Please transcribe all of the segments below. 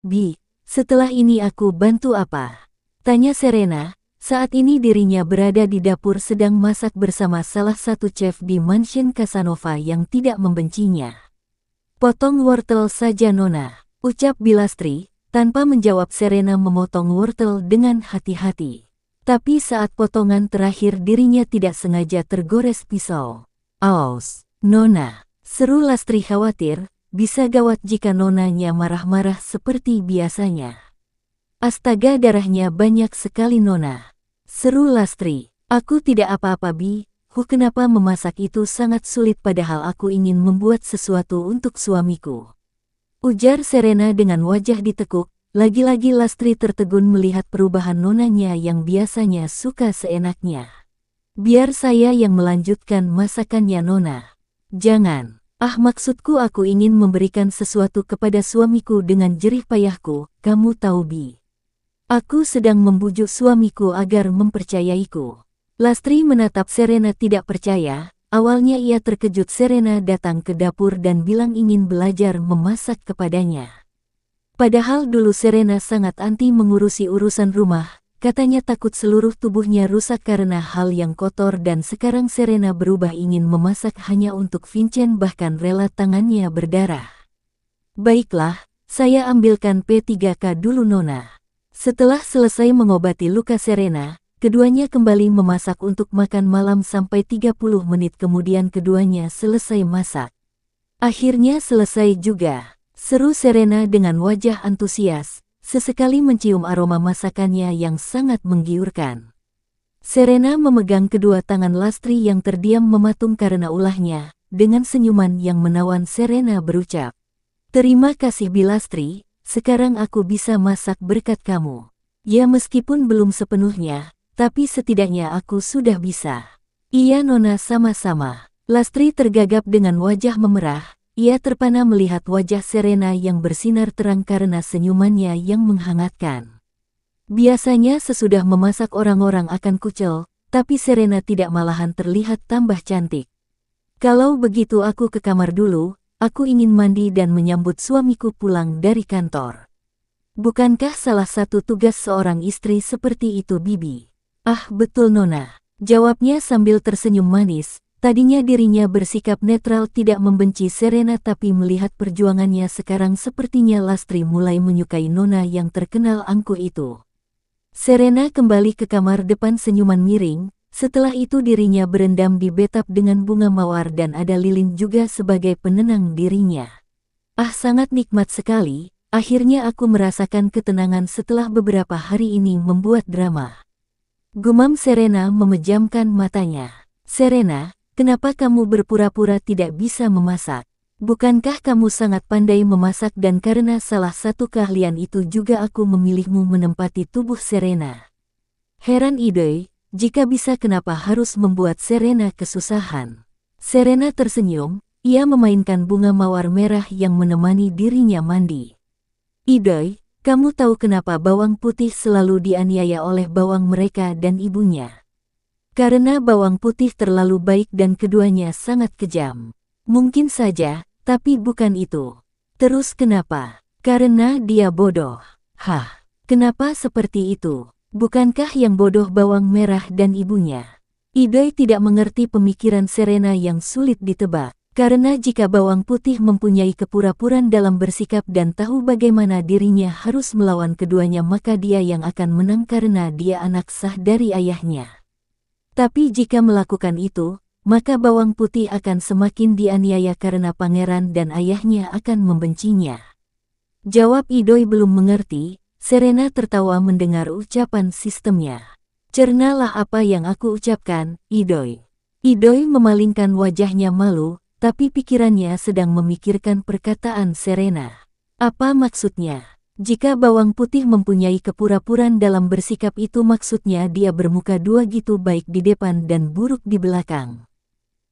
Bi, setelah ini aku bantu apa? Tanya Serena, saat ini dirinya berada di dapur sedang masak bersama salah satu chef di mansion Casanova yang tidak membencinya. Potong wortel saja Nona, ucap Bilastri, tanpa menjawab Serena memotong wortel dengan hati-hati. Tapi saat potongan terakhir dirinya tidak sengaja tergores pisau. Aus, Nona, seru Lastri khawatir. Bisa gawat jika nonanya marah-marah seperti biasanya. Astaga darahnya banyak sekali Nona. Seru Lastri. Aku tidak apa-apa Bi. Kenapa memasak itu sangat sulit padahal aku ingin membuat sesuatu untuk suamiku. Ujar Serena dengan wajah ditekuk. Lagi-lagi Lastri tertegun melihat perubahan nonanya yang biasanya suka seenaknya. Biar saya yang melanjutkan masakannya Nona. Jangan. Maksudku aku ingin memberikan sesuatu kepada suamiku dengan jerih payahku, kamu tahu Bi. Aku sedang membujuk suamiku agar mempercayaiku. Lastri menatap Serena tidak percaya, awalnya ia terkejut Serena datang ke dapur dan bilang ingin belajar memasak kepadanya. Padahal dulu Serena sangat anti mengurusi urusan rumah. Katanya takut seluruh tubuhnya rusak karena hal yang kotor dan sekarang Serena berubah ingin memasak hanya untuk Vincent bahkan rela tangannya berdarah. Baiklah, saya ambilkan P3K dulu Nona. Setelah selesai mengobati luka Serena, keduanya kembali memasak untuk makan malam sampai 30 menit kemudian keduanya selesai masak. Akhirnya selesai juga, seru Serena dengan wajah antusias. Sesekali mencium aroma masakannya yang sangat menggiurkan. Serena memegang kedua tangan Lastri yang terdiam mematung karena ulahnya. Dengan senyuman yang menawan Serena berucap, "Terima kasih Bilastri, sekarang aku bisa masak berkat kamu." Ya meskipun belum sepenuhnya, tapi setidaknya aku sudah bisa. Iya Nona sama-sama. Lastri tergagap dengan wajah memerah. Ia terpana melihat wajah Serena yang bersinar terang karena senyumannya yang menghangatkan. Biasanya sesudah memasak orang-orang akan kucel, tapi Serena tidak malahan terlihat tambah cantik. Kalau begitu aku ke kamar dulu, aku ingin mandi dan menyambut suamiku pulang dari kantor. Bukankah salah satu tugas seorang istri seperti itu Bibi? Betul Nona, jawabnya sambil tersenyum manis. Tadinya dirinya bersikap netral tidak membenci Serena tapi melihat perjuangannya sekarang sepertinya Lastri mulai menyukai Nona yang terkenal angkuh itu. Serena kembali ke kamar depan senyuman miring, setelah itu dirinya berendam di bathtub dengan bunga mawar dan ada lilin juga sebagai penenang dirinya. Sangat nikmat sekali, akhirnya aku merasakan ketenangan setelah beberapa hari ini membuat drama. Gumam Serena memejamkan matanya. Serena, kenapa kamu berpura-pura tidak bisa memasak? Bukankah kamu sangat pandai memasak dan karena salah satu keahlian itu juga aku memilihmu menempati tubuh Serena? Heran Idoi, jika bisa kenapa harus membuat Serena kesusahan? Serena tersenyum, ia memainkan bunga mawar merah yang menemani dirinya mandi. Idoi, kamu tahu kenapa bawang putih selalu dianiaya oleh bawang mereka dan ibunya? Karena bawang putih terlalu baik dan keduanya sangat kejam. Mungkin saja, tapi bukan itu. Terus kenapa? Karena dia bodoh. Kenapa seperti itu? Bukankah yang bodoh bawang merah dan ibunya? Idoi tidak mengerti pemikiran Serena yang sulit ditebak. Karena jika bawang putih mempunyai kepura-puran dalam bersikap dan tahu bagaimana dirinya harus melawan keduanya maka dia yang akan menang karena dia anak sah dari ayahnya. Tapi jika melakukan itu, maka bawang putih akan semakin dianiaya karena pangeran dan ayahnya akan membencinya. Jawab Idoi belum mengerti, Serena tertawa mendengar ucapan sistemnya. Cernalah apa yang aku ucapkan, Idoi. Idoi memalingkan wajahnya malu, tapi pikirannya sedang memikirkan perkataan Serena. Apa maksudnya? Jika bawang putih mempunyai kepura-puran dalam bersikap itu maksudnya dia bermuka dua gitu baik di depan dan buruk di belakang.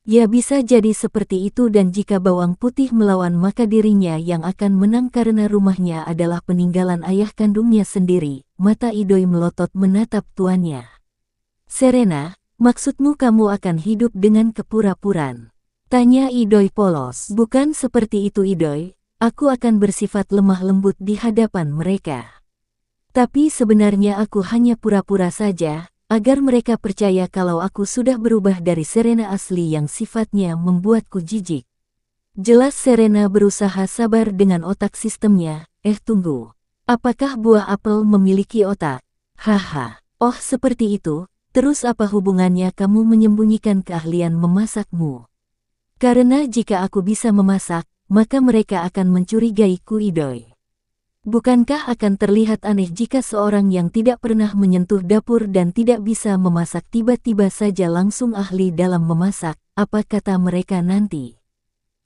Ya bisa jadi seperti itu dan jika bawang putih melawan maka dirinya yang akan menang karena rumahnya adalah peninggalan ayah kandungnya sendiri. Mata Idoi melotot menatap tuannya. Serena, maksudmu kamu akan hidup dengan kepura-puran? Tanya Idoi polos. Bukan seperti itu Idoi, aku akan bersifat lemah lembut di hadapan mereka. Tapi sebenarnya aku hanya pura-pura saja, agar mereka percaya kalau aku sudah berubah dari Serena asli yang sifatnya membuatku jijik. Jelas Serena berusaha sabar dengan otak sistemnya. Tunggu. Apakah buah apel memiliki otak? Haha. Oh, seperti itu. Terus apa hubungannya kamu menyembunyikan keahlian memasakmu? Karena jika aku bisa memasak, maka mereka akan mencurigaiku, Idoi. Bukankah akan terlihat aneh jika seorang yang tidak pernah menyentuh dapur dan tidak bisa memasak tiba-tiba saja langsung ahli dalam memasak? Apa kata mereka nanti?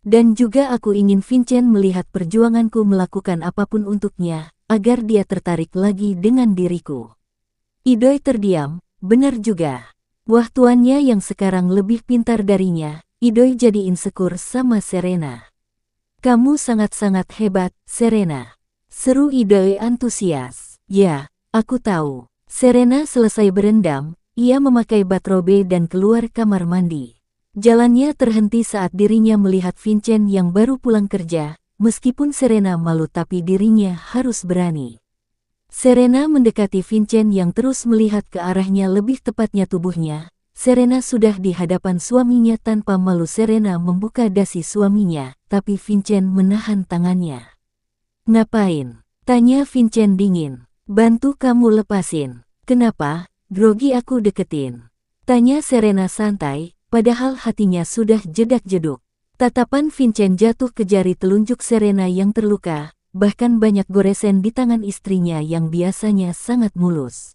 Dan juga aku ingin Vincent melihat perjuanganku melakukan apapun untuknya, agar dia tertarik lagi dengan diriku. Idoi terdiam, benar juga. Wah, tuannya yang sekarang lebih pintar darinya. Idoi jadi insecure sama Serena. Kamu sangat-sangat hebat, Serena. Seru Idoi antusias. Ya, aku tahu. Serena selesai berendam, ia memakai bathrobe dan keluar kamar mandi. Jalannya terhenti saat dirinya melihat Vincent yang baru pulang kerja. Meskipun Serena malu tapi dirinya harus berani. Serena mendekati Vincent yang terus melihat ke arahnya, lebih tepatnya tubuhnya. Serena sudah di hadapan suaminya. Tanpa malu Serena membuka dasi suaminya, tapi Vincent menahan tangannya. Ngapain? Tanya Vincent dingin. Bantu kamu lepasin. Kenapa? Grogi aku deketin. Tanya Serena santai, padahal hatinya sudah jedak-jeduk. Tatapan Vincent jatuh ke jari telunjuk Serena yang terluka, bahkan banyak goresan di tangan istrinya yang biasanya sangat mulus.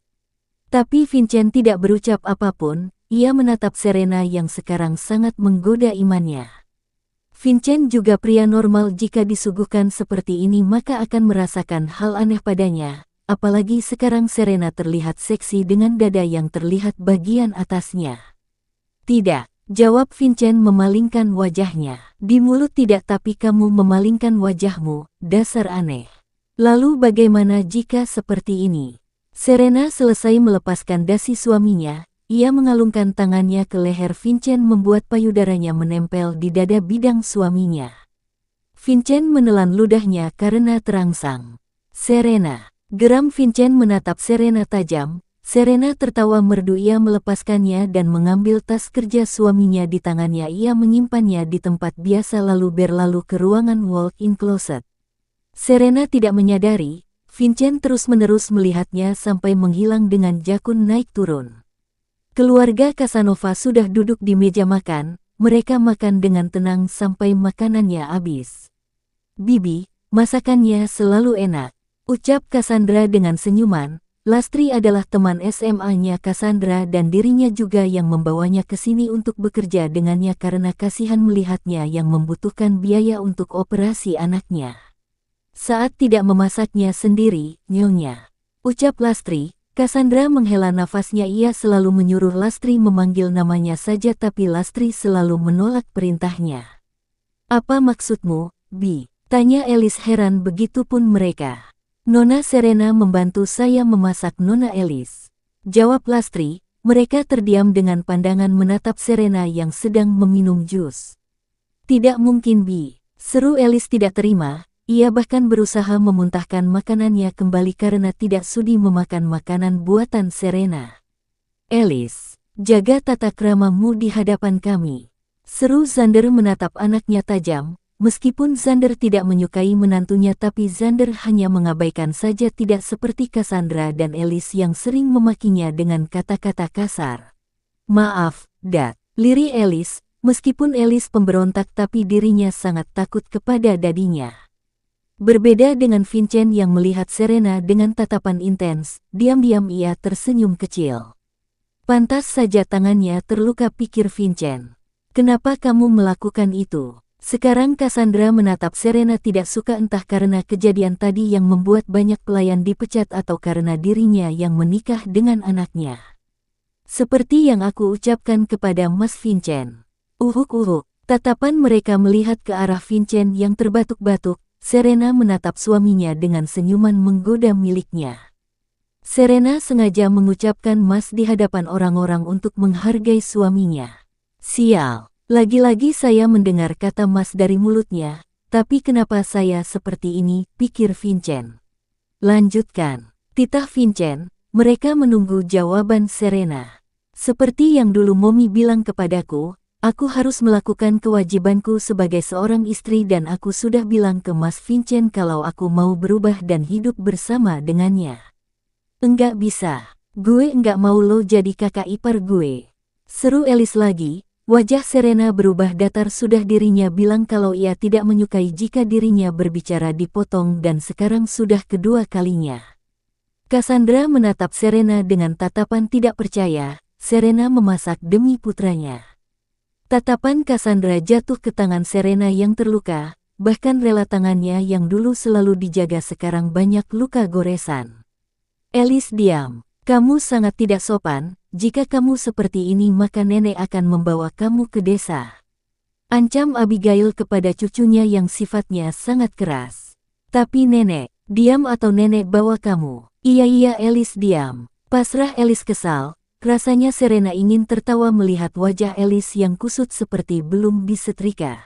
Tapi Vincent tidak berucap apapun. Ia menatap Serena yang sekarang sangat menggoda imannya. Vincent juga pria normal, jika disuguhkan seperti ini maka akan merasakan hal aneh padanya, apalagi sekarang Serena terlihat seksi dengan dada yang terlihat bagian atasnya. Tidak, jawab Vincent memalingkan wajahnya. Di mulut tidak, tapi kamu memalingkan wajahmu, dasar aneh. Lalu bagaimana jika seperti ini? Serena selesai melepaskan dasi suaminya. Ia mengalungkan tangannya ke leher Vincent membuat payudaranya menempel di dada bidang suaminya. Vincent menelan ludahnya karena terangsang. Serena. Geram Vincent menatap Serena tajam. Serena tertawa merdu. Ia melepaskannya dan mengambil tas kerja suaminya di tangannya. Ia menyimpannya di tempat biasa lalu berlalu ke ruangan walk-in closet. Serena tidak menyadari, Vincent terus-menerus melihatnya sampai menghilang dengan jakun naik turun. Keluarga Casanova sudah duduk di meja makan, mereka makan dengan tenang sampai makanannya habis. Bibi, masakannya selalu enak, ucap Cassandra dengan senyuman. Lastri adalah teman SMA-nya Cassandra dan dirinya juga yang membawanya ke sini untuk bekerja dengannya karena kasihan melihatnya yang membutuhkan biaya untuk operasi anaknya. Saat tidak memasaknya sendiri, nyonya, ucap Lastri. Cassandra menghela nafasnya. Ia selalu menyuruh Lastri memanggil namanya saja, tapi Lastri selalu menolak perintahnya. Apa maksudmu, Bi? Tanya Elis heran. Begitupun mereka. Nona Serena membantu saya memasak, Nona Elis, jawab Lastri. Mereka terdiam dengan pandangan menatap Serena yang sedang meminum jus. Tidak mungkin, Bi, seru Elis tidak terima. Ia bahkan berusaha memuntahkan makanannya kembali karena tidak sudi memakan makanan buatan Serena. Elis, jaga tata kramamu di hadapan kami, seru Xander menatap anaknya tajam. Meskipun Xander tidak menyukai menantunya, tapi Xander hanya mengabaikan saja, tidak seperti Cassandra dan Elis yang sering memakinya dengan kata-kata kasar. Maaf, Dad, lirih Elis. Meskipun Elis pemberontak tapi dirinya sangat takut kepada dadinya. Berbeda dengan Vincent yang melihat Serena dengan tatapan intens, diam-diam ia tersenyum kecil. Pantas saja tangannya terluka, pikir Vincent. Kenapa kamu melakukan itu? Sekarang Cassandra menatap Serena tidak suka, entah karena kejadian tadi yang membuat banyak pelayan dipecat atau karena dirinya yang menikah dengan anaknya. Seperti yang aku ucapkan kepada Mas Vincent. Uhuk. Tatapan mereka melihat ke arah Vincent yang terbatuk-batuk. Serena menatap suaminya dengan senyuman menggoda miliknya. Serena sengaja mengucapkan Mas di hadapan orang-orang untuk menghargai suaminya. Sial, lagi-lagi saya mendengar kata Mas dari mulutnya. Tapi kenapa saya seperti ini, pikir Vincent. Lanjutkan. Titah Vincent, mereka menunggu jawaban Serena. Seperti yang dulu Momi bilang kepadaku, aku harus melakukan kewajibanku sebagai seorang istri dan aku sudah bilang ke Mas Vincent kalau aku mau berubah dan hidup bersama dengannya. Enggak bisa. Gue enggak mau lo jadi kakak ipar gue. Seru Alice lagi. Wajah Serena berubah datar sudah dirinya bilang kalau ia tidak menyukai jika dirinya berbicara dipotong dan sekarang sudah kedua kalinya. Cassandra menatap Serena dengan tatapan tidak percaya. Serena memasak demi putranya. Tatapan Cassandra jatuh ke tangan Serena yang terluka, bahkan rela tangannya yang dulu selalu dijaga sekarang banyak luka goresan. Alice diam. Kamu sangat tidak sopan. Jika kamu seperti ini maka nenek akan membawa kamu ke desa. Ancam Abigail kepada cucunya yang sifatnya sangat keras. Tapi nenek, diam atau nenek bawa kamu. Iya Alice diam. Pasrah Alice kesal. Rasanya Serena ingin tertawa melihat wajah Alice yang kusut seperti belum disetrika.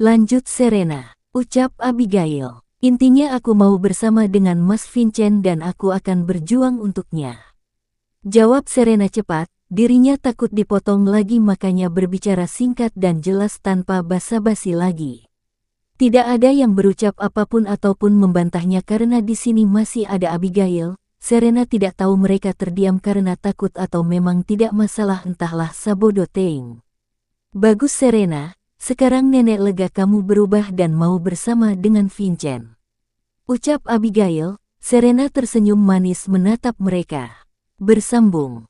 Lanjut Serena, ucap Abigail. Intinya aku mau bersama dengan Mas Vincent dan aku akan berjuang untuknya. Jawab Serena cepat, dirinya takut dipotong lagi makanya berbicara singkat dan jelas tanpa basa-basi lagi. Tidak ada yang berucap apapun ataupun membantahnya karena di sini masih ada Abigail. Serena tidak tahu mereka terdiam karena takut atau memang tidak masalah entahlah sabodo teing. Bagus Serena, sekarang nenek lega kamu berubah dan mau bersama dengan Vincent. Ucap Abigail, Serena tersenyum manis menatap mereka. Bersambung.